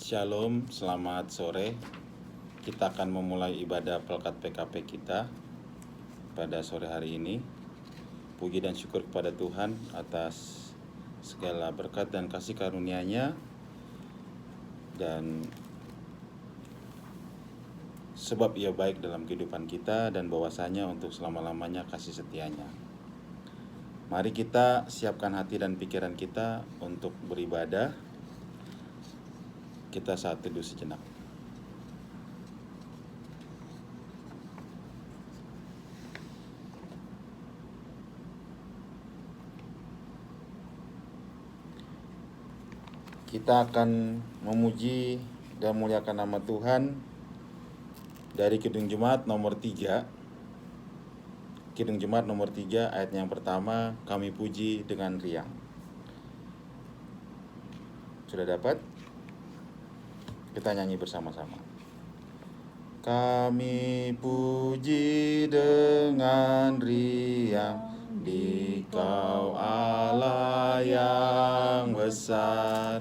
Shalom, selamat sore. Kita akan memulai ibadah pelekat PKP kita pada sore hari ini. Puji dan syukur kepada Tuhan atas segala berkat dan kasih karunia-Nya, dan sebab Ia baik dalam kehidupan kita dan bahwasanya untuk selama-lamanya kasih setia-Nya. Mari kita siapkan hati dan pikiran kita untuk beribadah. Kita saat teduh sejenak. Kita akan memuji dan memuliakan nama Tuhan dari Kidung Jemaat nomor 3. Kidung Jemaat nomor 3 ayat yang pertama, kami puji dengan riang. Sudah dapat? Kita nyanyi bersama-sama. Kami puji dengan riang di Kau Allah yang besar,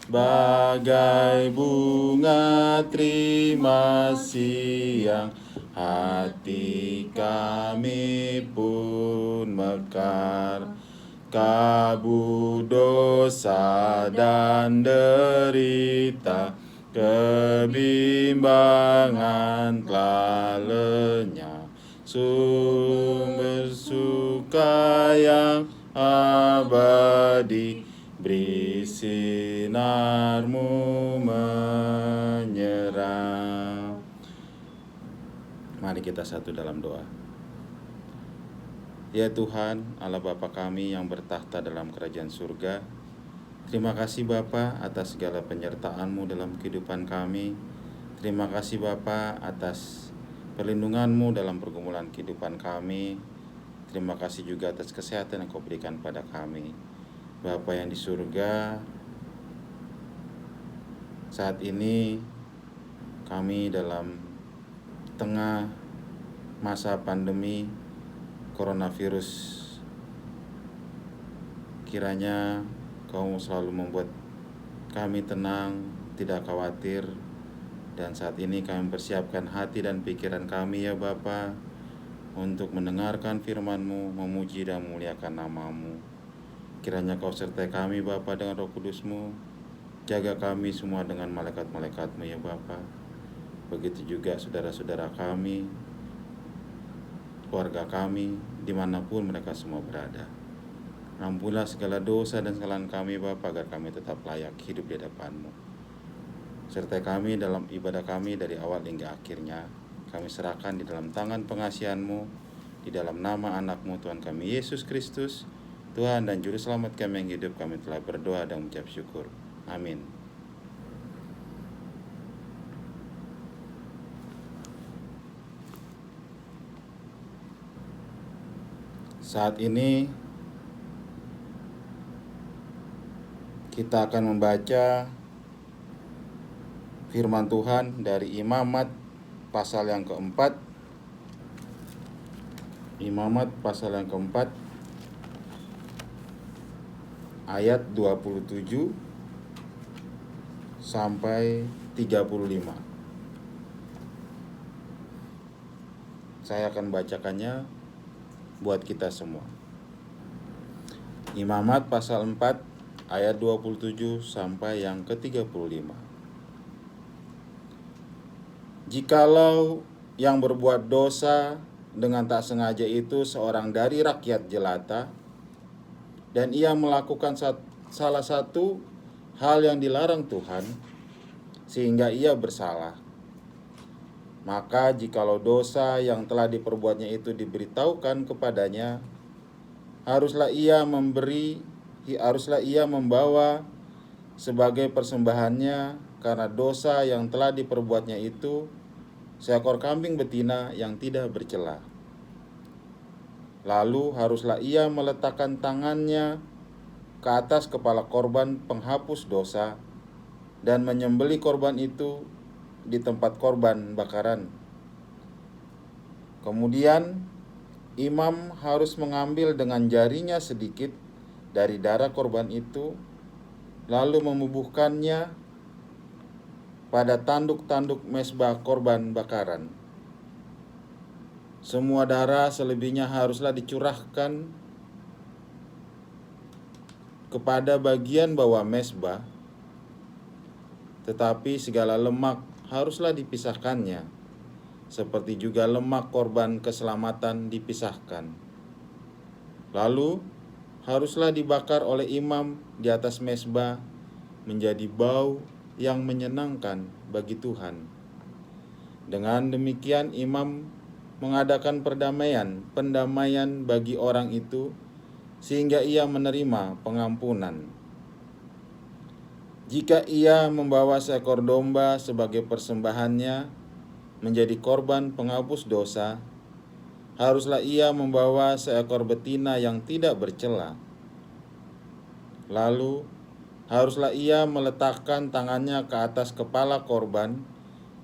bagai bunga terima siang, hati kami pun mekar. Kabut dosa dan derita, kebimbangan telah lenyap. Sumber suka yang abadi, beri sinar-Mu menyerang. Mari kita satu dalam doa. Ya Tuhan, Allah Bapa kami yang bertahta dalam kerajaan surga, terima kasih Bapa atas segala penyertaan-Mu dalam kehidupan kami. Terima kasih Bapa atas perlindungan-Mu dalam pergumulan kehidupan kami. Terima kasih juga atas kesehatan yang Kau berikan pada kami. Bapa yang di surga, saat ini kami dalam tengah masa pandemi coronavirus. Kiranya Kau selalu membuat kami tenang, tidak khawatir. Dan saat ini kami persiapkan hati dan pikiran kami ya Bapa, untuk mendengarkan firman-Mu, memuji dan memuliakan nama-Mu. Kiranya Kau sertai kami Bapa dengan Roh Kudus-Mu. Jaga kami semua dengan malaikat-malaikat-Mu ya Bapa. Begitu juga saudara-saudara kami, keluarga kami, dimanapun mereka semua berada. Ampunilah segala dosa dan kesalahan kami Bapa, agar kami tetap layak hidup di hadapan-Mu. Sertai kami dalam ibadah kami dari awal hingga akhirnya. Kami serahkan di dalam tangan pengasihan-Mu, di dalam nama anak-Mu Tuhan kami Yesus Kristus, Tuhan dan Juru Selamat kami yang hidup. Kami telah berdoa dan mengucap syukur. Amin. Saat ini kita akan membaca firman Tuhan dari Imamat pasal yang keempat. Imamat pasal yang keempat ayat 27 sampai 35. Saya akan bacakannya buat kita semua. Imamat pasal 4 ayat 27 sampai yang ke-35. Jikalau yang berbuat dosa dengan tak sengaja itu seorang dari rakyat jelata, dan ia melakukan salah satu hal yang dilarang Tuhan, sehingga ia bersalah, maka jikalau dosa yang telah diperbuatnya itu diberitahukan kepadanya, haruslah ia membawa sebagai persembahannya karena dosa yang telah diperbuatnya itu seekor kambing betina yang tidak bercela. Lalu haruslah ia meletakkan tangannya ke atas kepala korban penghapus dosa dan menyembelih korban itu di tempat korban bakaran. Kemudian imam harus mengambil dengan jarinya sedikit dari darah korban itu, lalu membubuhkannya pada tanduk-tanduk mezbah korban bakaran. Semua darah selebihnya haruslah dicurahkan kepada bagian bawah mezbah, tetapi segala lemak haruslah dipisahkannya, seperti juga lemak korban keselamatan dipisahkan. Lalu haruslah dibakar oleh imam di atas mezbah menjadi bau yang menyenangkan bagi Tuhan. Dengan demikian imam mengadakan pendamaian bagi orang itu sehingga ia menerima pengampunan. Jika ia membawa seekor domba sebagai persembahannya menjadi korban penghapus dosa, haruslah ia membawa seekor betina yang tidak bercela. Lalu haruslah ia meletakkan tangannya ke atas kepala korban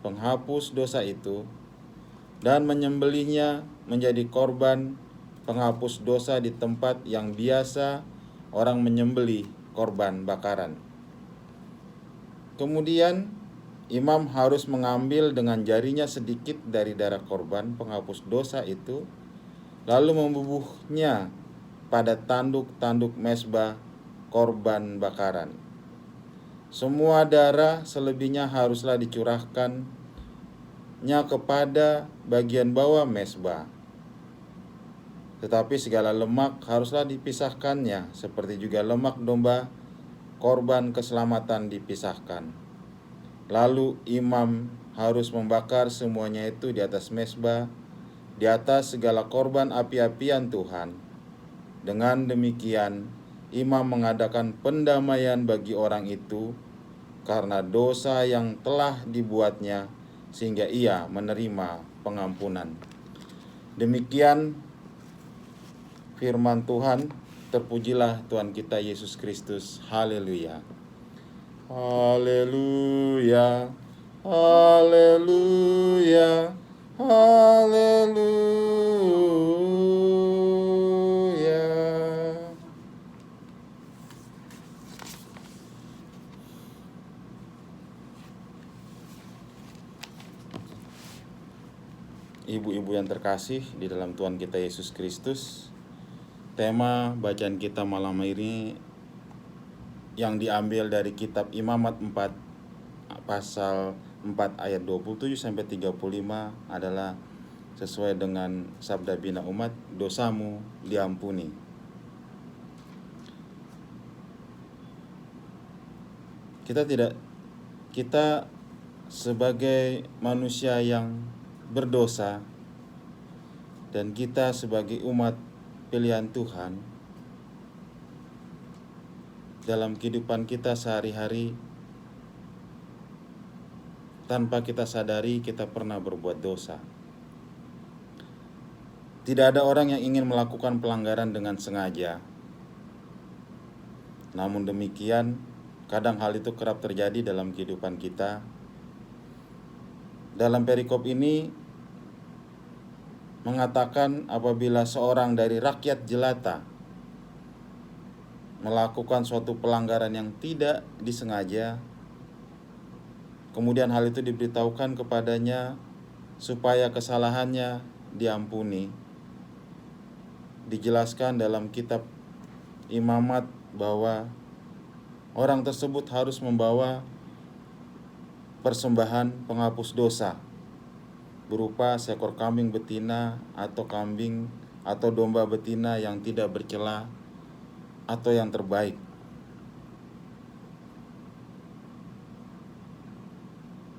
penghapus dosa itu dan menyembelihnya menjadi korban penghapus dosa di tempat yang biasa orang menyembelih korban bakaran. Kemudian imam harus mengambil dengan jarinya sedikit dari darah korban penghapus dosa itu, lalu membubuhnya pada tanduk-tanduk mezbah korban bakaran. Semua darah selebihnya haruslah dicurahkannya kepada bagian bawah mezbah, tetapi segala lemak haruslah dipisahkannya, seperti juga lemak domba korban keselamatan dipisahkan. Lalu imam harus membakar semuanya itu di atas mezbah, di atas segala korban api-apian Tuhan. Dengan demikian, imam mengadakan pendamaian bagi orang itu karena dosa yang telah dibuatnya, sehingga ia menerima pengampunan. Demikian firman Tuhan. Terpujilah Tuhan kita Yesus Kristus. Haleluya. Haleluya. Haleluya. Haleluya. Ibu-ibu yang terkasih di dalam Tuhan kita Yesus Kristus, tema bacaan kita malam ini yang diambil dari kitab Imamat 4 pasal 4 ayat 27 sampai 35 adalah sesuai dengan sabda bina umat, dosamu diampuni. Kita sebagai manusia yang berdosa dan kita sebagai umat pilihan Tuhan, dalam kehidupan kita sehari-hari, tanpa kita sadari kita pernah berbuat dosa. Tidak ada orang yang ingin melakukan pelanggaran dengan sengaja. Namun demikian, kadang hal itu kerap terjadi dalam kehidupan kita. Dalam perikop ini mengatakan apabila seorang dari rakyat jelata melakukan suatu pelanggaran yang tidak disengaja, kemudian hal itu diberitahukan kepadanya supaya kesalahannya diampuni. Dijelaskan dalam kitab Imamat bahwa orang tersebut harus membawa persembahan penghapus dosa berupa seekor kambing betina atau domba betina yang tidak bercela atau yang terbaik.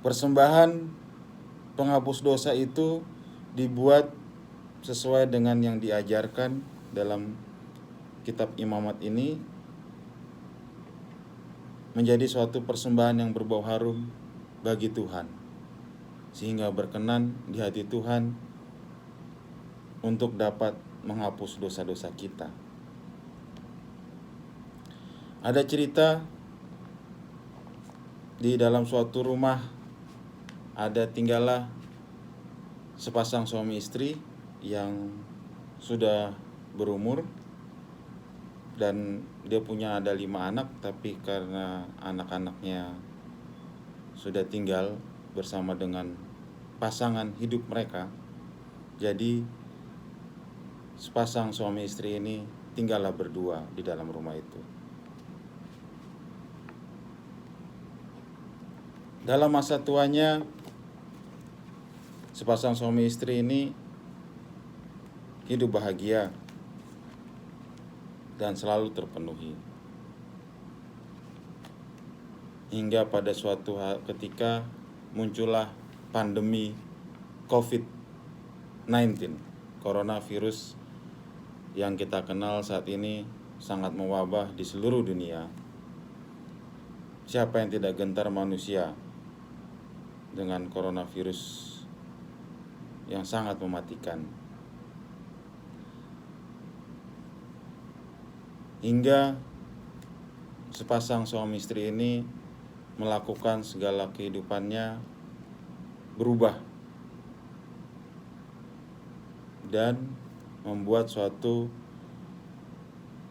Persembahan penghapus dosa itu dibuat sesuai dengan yang diajarkan dalam kitab Imamat ini, menjadi suatu persembahan yang berbau harum bagi Tuhan, sehingga berkenan di hati Tuhan untuk dapat menghapus dosa-dosa kita. Ada cerita di dalam suatu rumah tinggallah sepasang suami istri yang sudah berumur, dan dia punya ada 5 anak, tapi karena anak-anaknya sudah tinggal bersama dengan pasangan hidup mereka. Jadi sepasang suami istri ini tinggallah berdua di dalam rumah itu. Dalam masa tuanya, sepasang suami istri ini hidup bahagia dan selalu terpenuhi. Hingga pada suatu ketika muncullah pandemi COVID-19, coronavirus yang kita kenal saat ini sangat mewabah di seluruh dunia. Siapa yang tidak gentar manusia dengan coronavirus yang sangat mematikan? Hingga sepasang suami istri ini melakukan segala kehidupannya berubah dan membuat suatu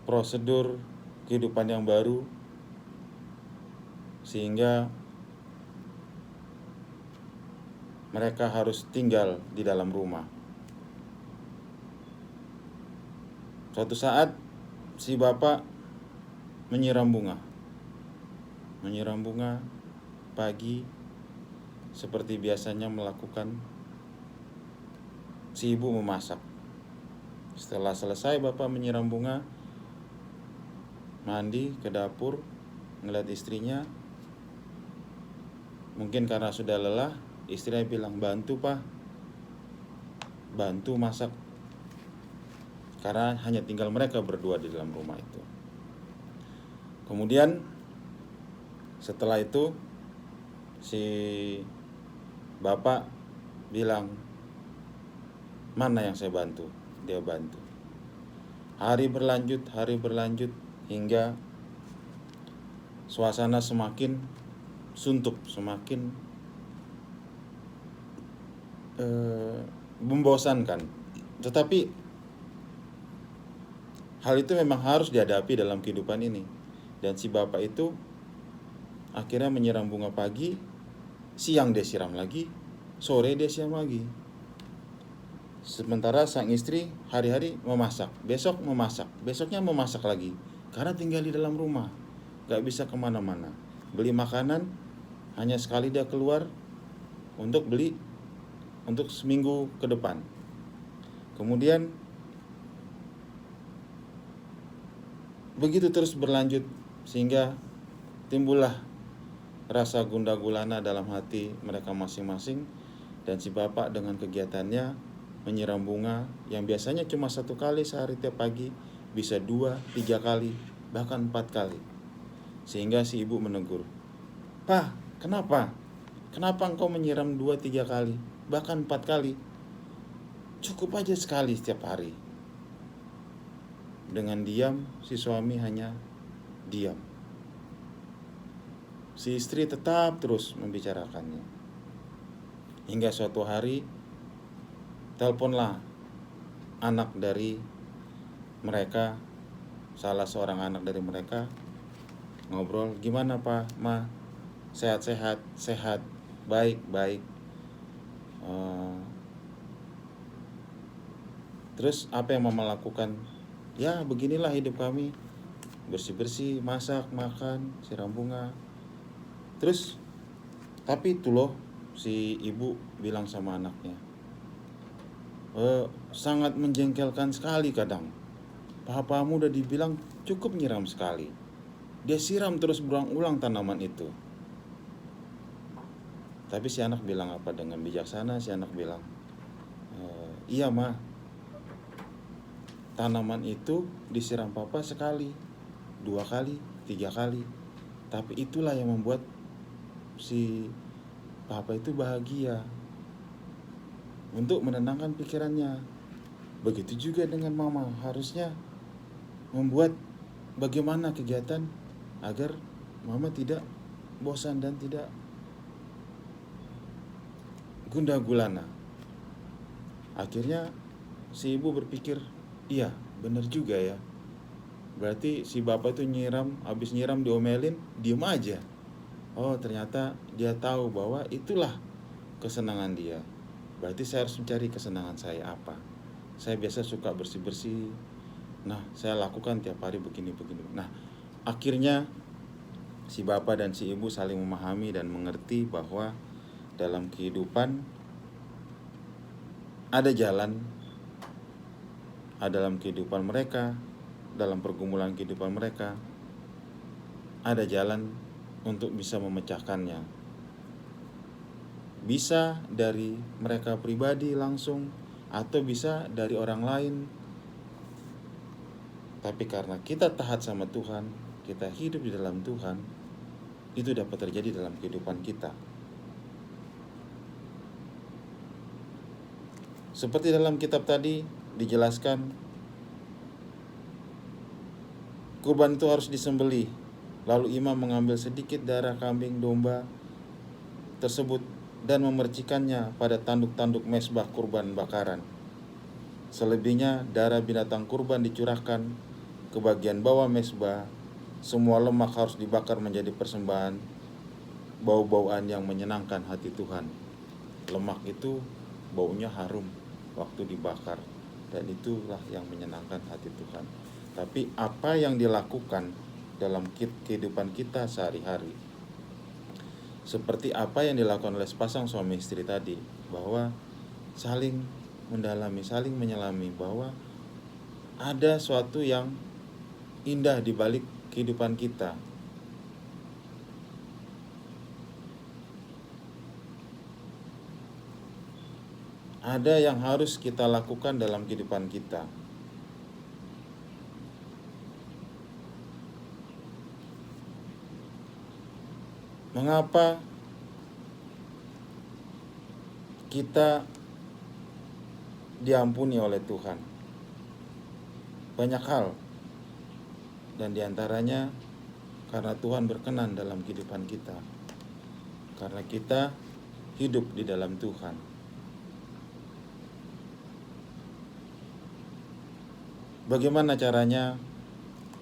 prosedur kehidupan yang baru, sehingga mereka harus tinggal di dalam rumah. Suatu saat si bapak menyiram bunga pagi seperti biasanya melakukan. Si ibu memasak. Setelah selesai bapak menyiram bunga, mandi ke dapur, ngeliat istrinya. Mungkin karena sudah lelah, istrinya bilang, "Bantu pak, bantu masak." Karena hanya tinggal mereka berdua di dalam rumah itu. Kemudian setelah itu si bapak bilang, "Mana yang saya bantu?" Dia bantu. Hari berlanjut hingga suasana semakin suntuk, semakin membosankan. Tetapi hal itu memang harus dihadapi dalam kehidupan ini. Dan si bapak itu akhirnya menyiram bunga pagi, siang dia siram lagi, sore dia siram lagi. Sementara sang istri hari-hari memasak, besok memasak, besoknya memasak lagi. Karena tinggal di dalam rumah, gak bisa kemana-mana. Beli makanan, hanya sekali dia keluar untuk beli untuk seminggu ke depan. Kemudian begitu terus berlanjut, sehingga timbullah rasa gundah gulana dalam hati mereka masing-masing. Dan si bapak dengan kegiatannya menyiram bunga yang biasanya cuma 1 kali sehari tiap pagi, bisa 2, 3 kali, bahkan 4 kali. Sehingga si ibu menegur, "Pak, kenapa? Kenapa engkau menyiram 2, 3 kali, bahkan 4 kali? Cukup aja sekali setiap hari." Dengan diam, si suami hanya diam. Si istri tetap terus membicarakannya. Hingga suatu hari teleponlah anak dari mereka, salah seorang anak dari mereka, ngobrol, "Gimana pak, ma? Sehat-sehat?" "Sehat, baik. Terus apa yang mama lakukan?" "Ya beginilah hidup kami, bersih-bersih, masak, makan, siram bunga." Terus tapi itu loh, si ibu bilang sama anaknya, "Sangat menjengkelkan sekali kadang. Papamu udah dibilang cukup nyiram sekali, dia siram terus berulang-ulang tanaman itu." Tapi si anak bilang apa? Dengan bijaksana si anak bilang, "Iya ma, tanaman itu disiram papa sekali, 2 kali, 3 kali. Tapi itulah yang membuat si papa itu bahagia, untuk menenangkan pikirannya. Begitu juga dengan mama, harusnya membuat bagaimana kegiatan agar mama tidak bosan dan tidak gundah gulana." Akhirnya si ibu berpikir, iya benar juga ya. Berarti si bapak itu habis nyiram diomelin, diem aja. Oh, ternyata dia tahu bahwa itulah kesenangan dia. Berarti saya harus mencari kesenangan saya apa. Saya biasa suka bersih-bersih. Nah, saya lakukan tiap hari begini-begini. Nah, akhirnya si bapak dan si ibu saling memahami dan mengerti bahwa dalam kehidupan ada jalan, dalam kehidupan mereka, dalam pergumulan kehidupan mereka, ada jalan untuk bisa memecahkannya. Bisa dari mereka pribadi langsung, atau bisa dari orang lain. Tapi karena kita taat sama Tuhan, kita hidup di dalam Tuhan, itu dapat terjadi dalam kehidupan kita. Seperti dalam kitab tadi dijelaskan, kurban itu harus disembelih. Lalu imam mengambil sedikit darah kambing domba tersebut dan memercikannya pada tanduk-tanduk mezbah kurban bakaran. Selebihnya darah binatang kurban dicurahkan ke bagian bawah mezbah. Semua lemak harus dibakar menjadi persembahan bau-bauan yang menyenangkan hati Tuhan. Lemak itu baunya harum waktu dibakar, dan itulah yang menyenangkan hati Tuhan. Tapi apa yang dilakukan dalam kehidupan kita sehari-hari, seperti apa yang dilakukan oleh sepasang suami istri tadi, bahwa saling mendalami, saling menyelami bahwa ada suatu yang indah di balik kehidupan kita. Ada yang harus kita lakukan dalam kehidupan kita. Mengapa kita diampuni oleh Tuhan? Banyak hal, dan diantaranya karena Tuhan berkenan dalam kehidupan kita, karena kita hidup di dalam Tuhan. Bagaimana caranya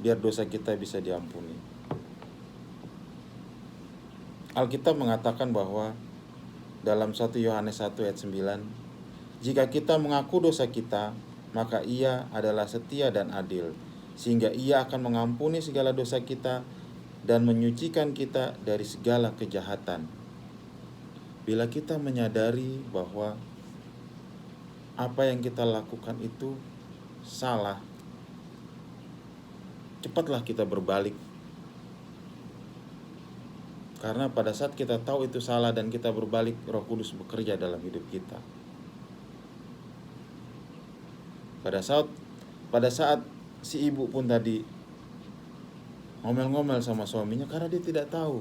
biar dosa kita bisa diampuni? Alkitab mengatakan bahwa dalam 1 Yohanes 1 ayat 9, jika kita mengaku dosa kita, maka Ia adalah setia dan adil, sehingga Ia akan mengampuni segala dosa kita dan menyucikan kita dari segala kejahatan. Bila kita menyadari bahwa apa yang kita lakukan itu salah, cepatlah kita berbalik. Karena pada saat kita tahu itu salah dan kita berbalik, Roh Kudus bekerja dalam hidup kita. Pada saat si ibu pun tadi ngomel-ngomel sama suaminya karena dia tidak tahu.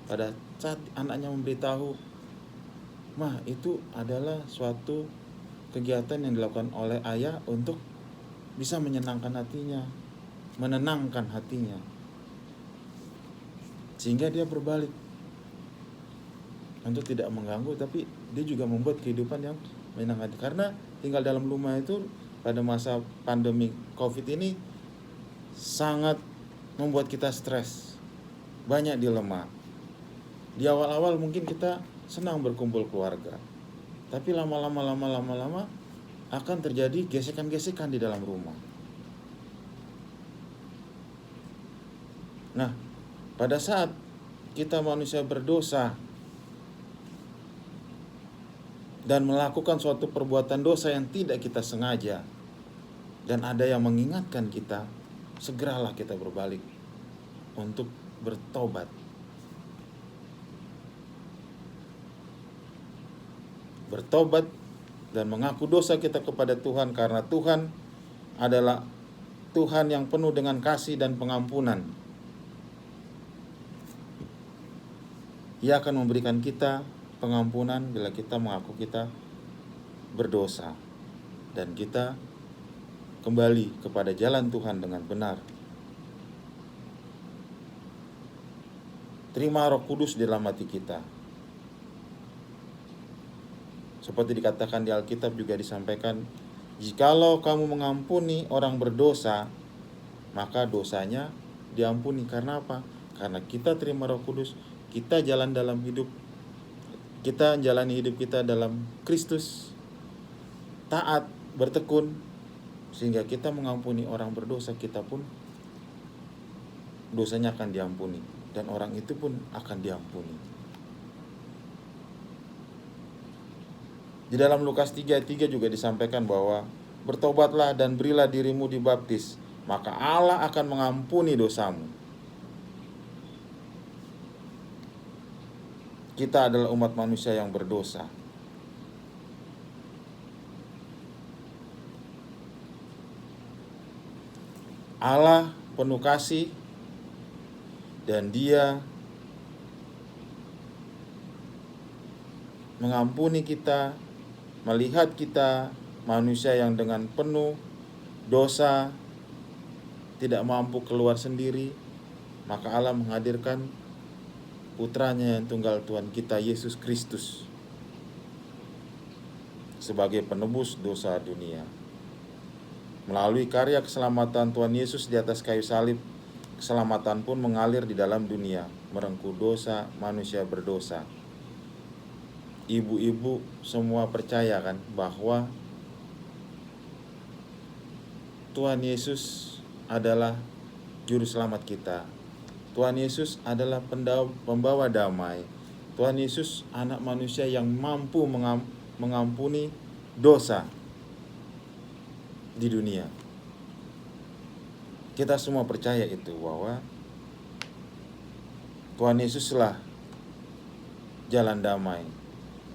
Pada saat anaknya memberitahu, "Mah, itu adalah suatu kegiatan yang dilakukan oleh ayah untuk bisa menyenangkan hatinya, menenangkan hatinya." Sehingga dia berbalik untuk tidak mengganggu, tapi dia juga membuat kehidupan yang menyenangkan. Karena tinggal dalam rumah itu pada masa pandemi COVID ini sangat membuat kita stres, banyak dilema. Di awal-awal mungkin kita senang berkumpul keluarga, tapi lama-lama akan terjadi gesekan-gesekan di dalam rumah. Nah, pada saat kita manusia berdosa dan melakukan suatu perbuatan dosa yang tidak kita sengaja, dan ada yang mengingatkan kita, segeralah kita berbalik untuk bertobat. Bertobat dan mengaku dosa kita kepada Tuhan, karena Tuhan adalah Tuhan yang penuh dengan kasih dan pengampunan. Ia akan memberikan kita pengampunan bila kita mengaku kita berdosa dan kita kembali kepada jalan Tuhan dengan benar. Terima Roh Kudus di dalam hati kita. Seperti dikatakan di Alkitab juga disampaikan, jikalau kamu mengampuni orang berdosa, maka dosanya diampuni. Karena apa? Karena kita terima Roh Kudus, kita jalani hidup kita dalam Kristus, taat, bertekun, sehingga kita mengampuni orang berdosa, kita pun dosanya akan diampuni, dan orang itu pun akan diampuni. Di dalam Lukas 3:3 juga disampaikan bahwa bertobatlah dan berilah dirimu dibaptis, maka Allah akan mengampuni dosamu. Kita adalah umat manusia yang berdosa. Allah penuh kasih, dan Dia mengampuni kita, melihat kita manusia yang dengan penuh dosa, tidak mampu keluar sendiri, maka Allah menghadirkan Putranya yang tunggal, Tuhan kita Yesus Kristus, sebagai penebus dosa dunia. Melalui karya keselamatan Tuhan Yesus di atas kayu salib, keselamatan pun mengalir di dalam dunia, merengkuh dosa manusia berdosa. Ibu-ibu semua percaya kan bahwa Tuhan Yesus adalah juru selamat kita. Tuhan Yesus adalah pembawa damai. Tuhan Yesus anak manusia yang mampu mengampuni dosa di dunia. Kita semua percaya itu, bahwa Tuhan Yesuslah jalan damai,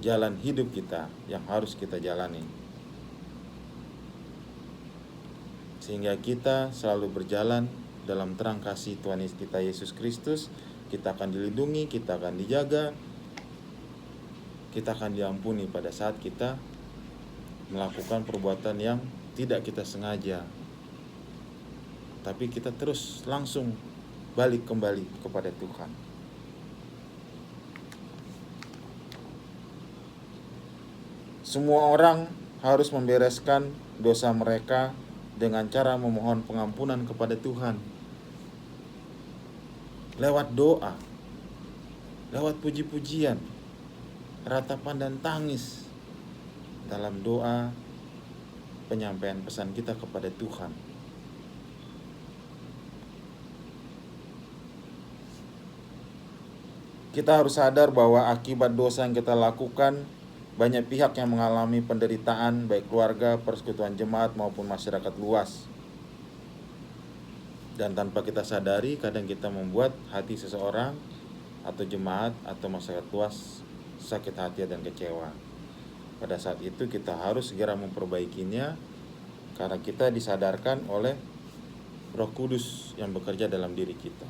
jalan hidup kita yang harus kita jalani, sehingga kita selalu berjalan dalam terang kasih Tuhan kita Yesus Kristus. Kita akan dilindungi, kita akan dijaga, kita akan diampuni pada saat kita melakukan perbuatan yang tidak kita sengaja, tapi kita terus langsung balik kembali kepada Tuhan. Semua orang harus membereskan dosa mereka dengan cara memohon pengampunan kepada Tuhan, lewat doa, lewat puji-pujian, ratapan dan tangis, dalam doa penyampaian pesan kita kepada Tuhan. Kita harus sadar bahwa akibat dosa yang kita lakukan, banyak pihak yang mengalami penderitaan, baik keluarga, persekutuan jemaat, maupun masyarakat luas. Dan tanpa kita sadari, kadang kita membuat hati seseorang atau jemaat atau masyarakat luas sakit hati dan kecewa. Pada saat itu kita harus segera memperbaikinya, karena kita disadarkan oleh Roh Kudus yang bekerja dalam diri kita.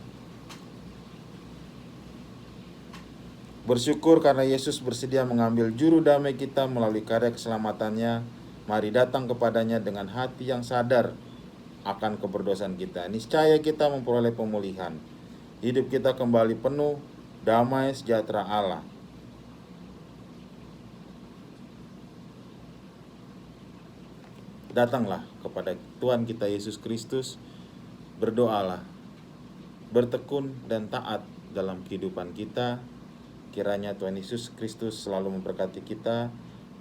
Bersyukur karena Yesus bersedia mengambil juru damai kita melalui karya keselamatannya. Mari datang kepadanya dengan hati yang sadar akan keberdosaan kita. Niscaya kita memperoleh pemulihan. Hidup kita kembali penuh damai sejahtera Allah. Datanglah kepada Tuhan kita Yesus Kristus, berdoalah, bertekun dan taat dalam kehidupan kita. Kiranya Tuhan Yesus Kristus selalu memberkati kita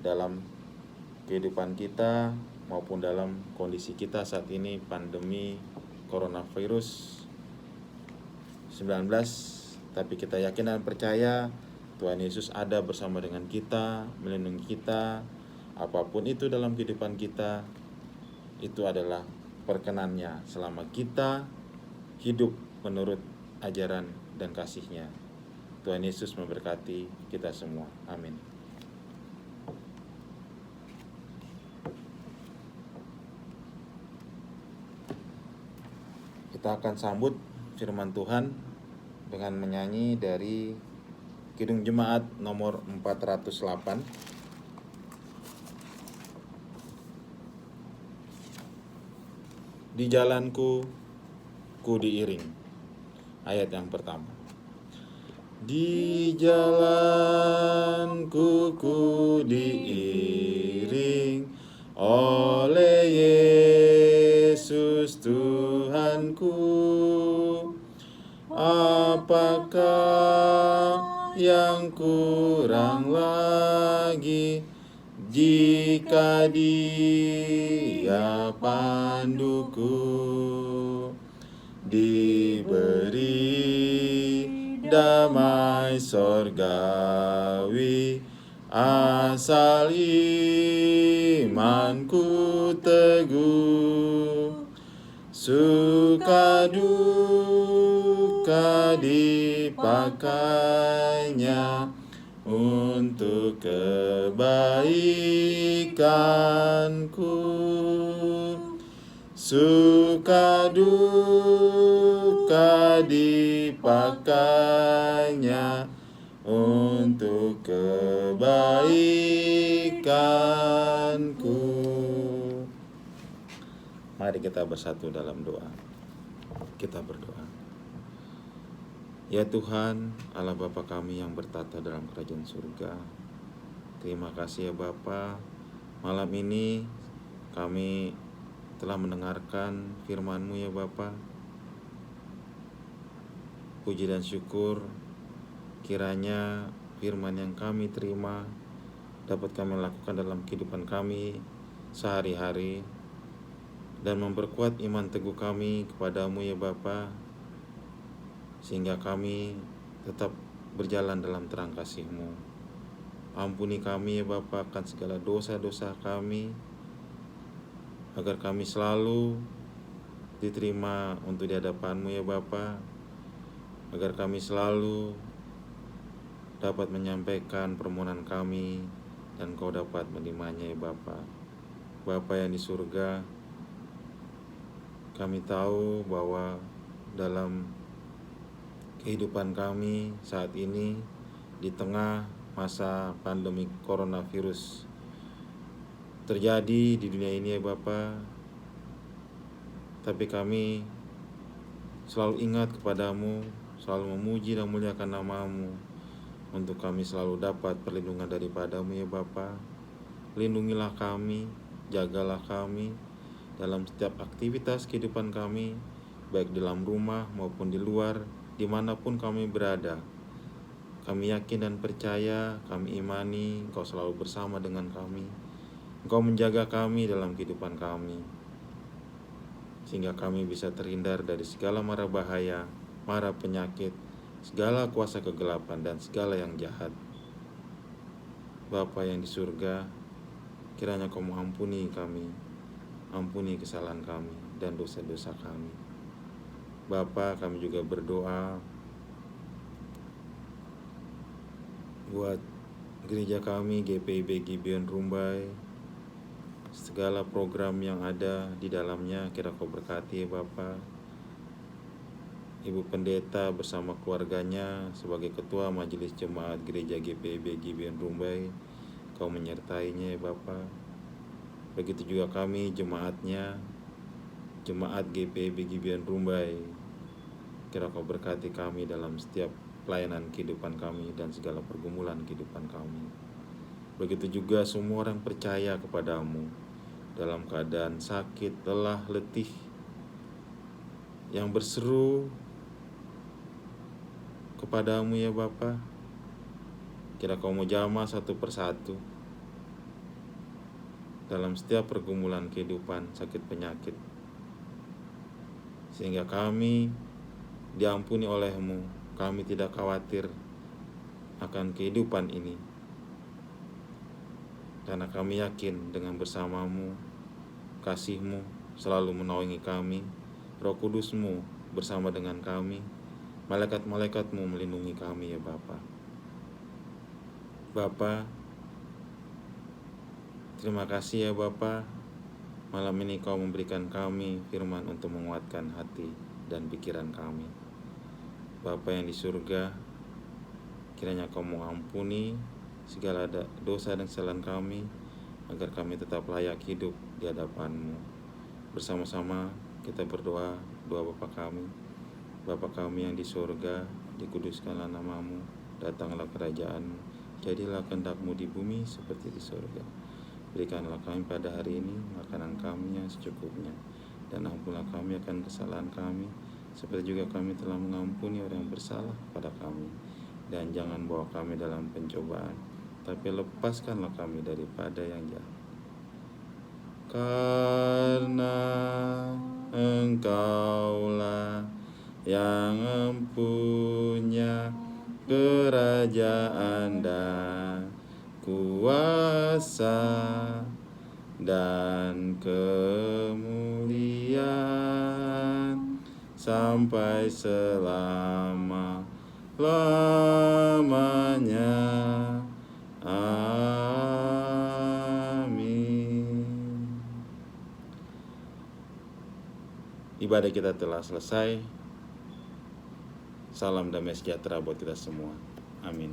dalam kehidupan kita maupun dalam kondisi kita saat ini, pandemi coronavirus 19. Tapi kita yakin dan percaya Tuhan Yesus ada bersama dengan kita, melindungi kita. Apapun itu dalam kehidupan kita, itu adalah perkenannya selama kita hidup menurut ajaran dan kasih-Nya. Tuhan Yesus memberkati kita semua. Amin. Kita akan sambut firman Tuhan dengan menyanyi dari Kidung Jemaat nomor 408. Di jalanku ku diiring. Ayat yang pertama. Di jalanku ku diiring oleh Yesus Tuhanku. apakah yang kurang lagi jika Dia panduku? Diberi damai sorgawi, asal imanku teguh. Suka duka dipakainya untuk kebaikanku. Suka duka dipakainya untuk kebaikanku. Mari kita bersatu dalam doa. Kita berdoa. Ya Tuhan, Allah Bapa kami yang bertata dalam kerajaan surga, terima kasih ya Bapa. Malam ini kami telah mendengarkan firman-Mu ya Bapa. Puji dan syukur kiranya firman yang kami terima dapat kami lakukan dalam kehidupan kami sehari-hari dan memperkuat iman teguh kami kepadamu ya Bapa, sehingga kami tetap berjalan dalam terang kasih-Mu. Ampuni kami ya Bapa akan segala dosa-dosa kami, agar kami selalu diterima untuk di hadapan-Mu ya Bapa, agar kami selalu dapat menyampaikan permohonan kami dan Kau dapat menerimanya ya Bapa. Bapa yang di surga, kami tahu bahwa dalam kehidupan kami saat ini di tengah masa pandemi coronavirus terjadi di dunia ini ya Bapa, tapi kami selalu ingat kepadamu, selalu memuji dan memuliakan nama-Mu, untuk kami selalu dapat perlindungan daripadamu ya Bapa. Lindungilah kami, jagalah kami dalam setiap aktivitas kehidupan kami, baik di dalam rumah maupun di luar, dimanapun kami berada. Kami yakin dan percaya, kami imani Engkau selalu bersama dengan kami. Engkau menjaga kami dalam kehidupan kami, sehingga kami bisa terhindar dari segala mara bahaya, mara penyakit, segala kuasa kegelapan dan segala yang jahat. Bapa yang di surga, kiranya Kau mengampuni kami, ampuni kesalahan kami dan dosa-dosa kami. Bapa, kami juga berdoa buat gereja kami GPIB Gibeon Rumbai, segala program yang ada di dalamnya kira Kau berkati ya Bapa. Ibu Pendeta bersama keluarganya sebagai Ketua Majelis Jemaat Gereja GPIB Gibeon Rumbai, Kau menyertainya ya Bapa. Begitu juga kami jemaatnya, Jemaat GPIB Gibeon Rumbai, kira Kau berkati kami dalam setiap pelayanan kehidupan kami dan segala pergumulan kehidupan kami. Begitu juga semua orang percaya kepadamu dalam keadaan sakit, lelah, letih, yang berseru kepadamu ya Bapa, kira Kau mau jamah satu persatu dalam setiap pergumulan kehidupan, sakit penyakit, sehingga kami diampuni oleh-Mu. Kami tidak khawatir akan kehidupan ini, karena kami yakin dengan bersama-Mu, kasih-Mu selalu menaungi kami, Roh Kudus-Mu bersama dengan kami, malaikat-malaikat-Mu melindungi kami ya Bapa. Bapa, terima kasih ya Bapa, malam ini Kau memberikan kami firman untuk menguatkan hati dan pikiran kami. Bapa yang di surga, kiranya Kau mengampuni segala dosa dan kesalahan kami, agar kami tetap layak hidup di hadapan-Mu. Bersama-sama kita berdoa, doa Bapa kami. Bapa kami yang di surga, dikuduskanlah nama-Mu, datanglah kerajaan-Mu, jadilah kehendak-Mu di bumi seperti di surga. Berikanlah kami pada hari ini makanan kami yang secukupnya, dan ampunilah kami akan kesalahan kami, seperti juga kami telah mengampuni orang yang bersalah kepada kami. Dan jangan bawa kami dalam pencobaan, tapi lepaskanlah kami daripada yang jahat. Karena Engkaulah yang mempunyai kerajaan dan kuasa dan kemuliaan sampai selama-lamanya. Amin. Ibadah kita telah selesai. Salam damai sejahtera buat kita semua. Amin.